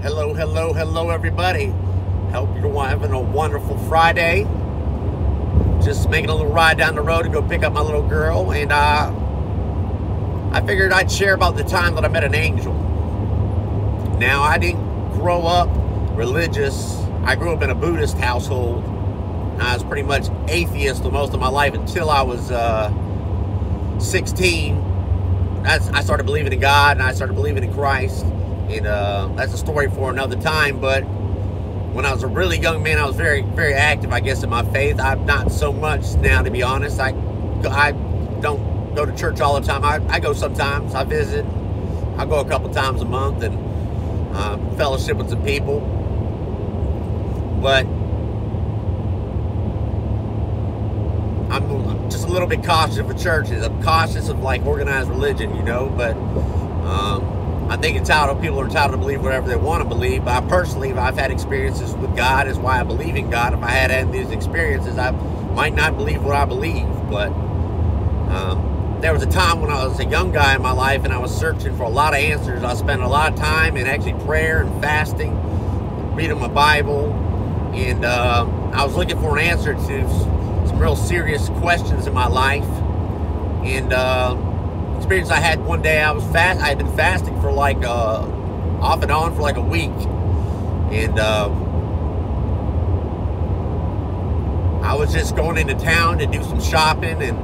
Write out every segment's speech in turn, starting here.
Hello, hello, hello, everybody. Hope you're having a wonderful Friday. Just making a little ride down the road to go pick up my little girl, and I figured I'd share about the time that I met an angel. Now, I didn't grow up religious. I grew up in a Buddhist household. I was pretty much atheist for most of my life until I was 16. I started believing in God, and I started believing in Christ. And that's a story for another time. But when I was a really young man, I was very, very active, I guess, in my faith. I'm not so much now, to be honest. I don't go to church all the time. I go sometimes. I visit. I go a couple times a month and fellowship with some people. But I'm just a little bit cautious of churches. I'm cautious of like organized religion, you know. But I think people are entitled to believe whatever they want to believe. But I personally, I've had experiences with God. Is why I believe in God. If I had had these experiences, I might not believe what I believe. But there was a time when I was a young guy in my life, and I was searching for a lot of answers. I spent a lot of time in actually prayer and fasting, reading my Bible, and I was looking for an answer to some real serious questions in my life. And experience I had one day, I had been fasting for like off and on for like a week, and I was just going into town to do some shopping, and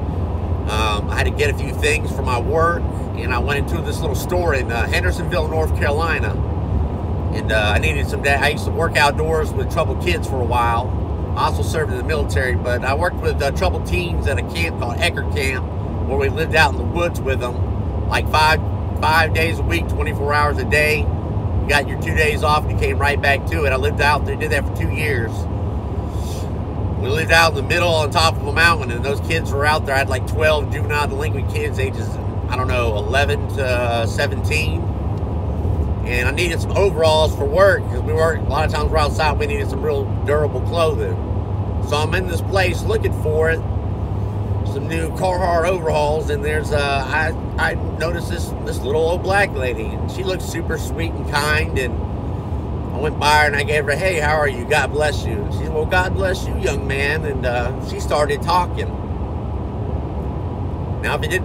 I had to get a few things for my work, and I went into this little store in Hendersonville, North Carolina, and I needed some. I used to work outdoors with troubled kids for a while. I also served in the military, but I worked with troubled teens at a camp called Eckerd Camp, where we lived out in the woods with them, like five days a week, 24 hours a day. You got your 2 days off, and you came right back to it. I lived out there, did that for 2 years. We lived out in the middle on top of a mountain, and those kids were out there. I had like 12 juvenile delinquent kids, ages, 11 to 17. And I needed some overalls for work, because a lot of times we're outside, we needed some real durable clothing. So I'm in this place looking for it, some new Carhartt overalls, and there's I noticed this little old black lady, and she looked super sweet and kind, and I went by her and I gave her, "Hey, how are you? God bless you." And she said, "Well, God bless you, young man." And she started talking. Now, if it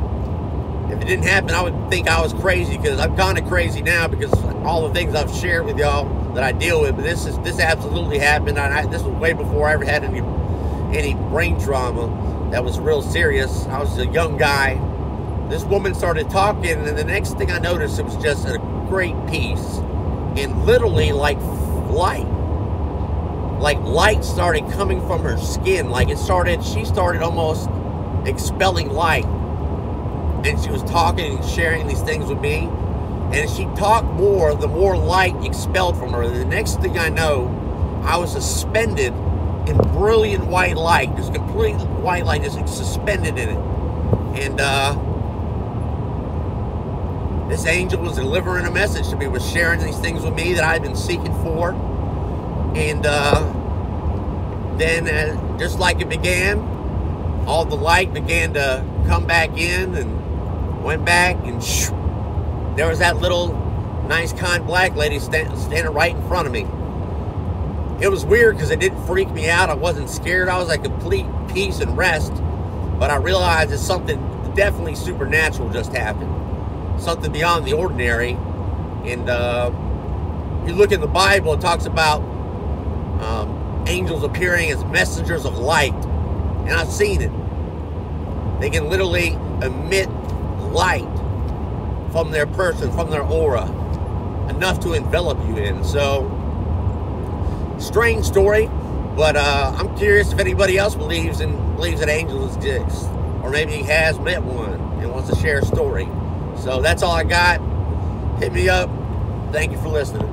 didn't happen, I would think I was crazy, because I'm kind of crazy now because all the things I've shared with y'all that I deal with. But this absolutely happened. This was way before I ever had any brain trauma that was real serious. I was a young guy. This woman started talking, and the next thing I noticed, it was just a great peace, and literally like light started coming from her skin. She started almost expelling light, and she was talking and sharing these things with me, and she talked more, the more light expelled from her. And the next thing I know, I was suspended in brilliant white light, just complete white light, just suspended in it. And this angel was delivering a message to me, was sharing these things with me that I'd been seeking for. And then just like it began, all the light began to come back in and went back, and there was that little nice, kind black lady standing right in front of me. It was weird because it didn't freak me out. I wasn't scared. I was like complete peace and rest. But I realized that something definitely supernatural just happened. Something beyond the ordinary. And you look in the Bible, it talks about angels appearing as messengers of light. And I've seen it. They can literally emit light from their person, from their aura, enough to envelop you in. So, strange story, but I'm curious if anybody else believes that angels exist, or maybe he has met one and wants to share a story. So that's all I got. Hit me up. Thank you for listening.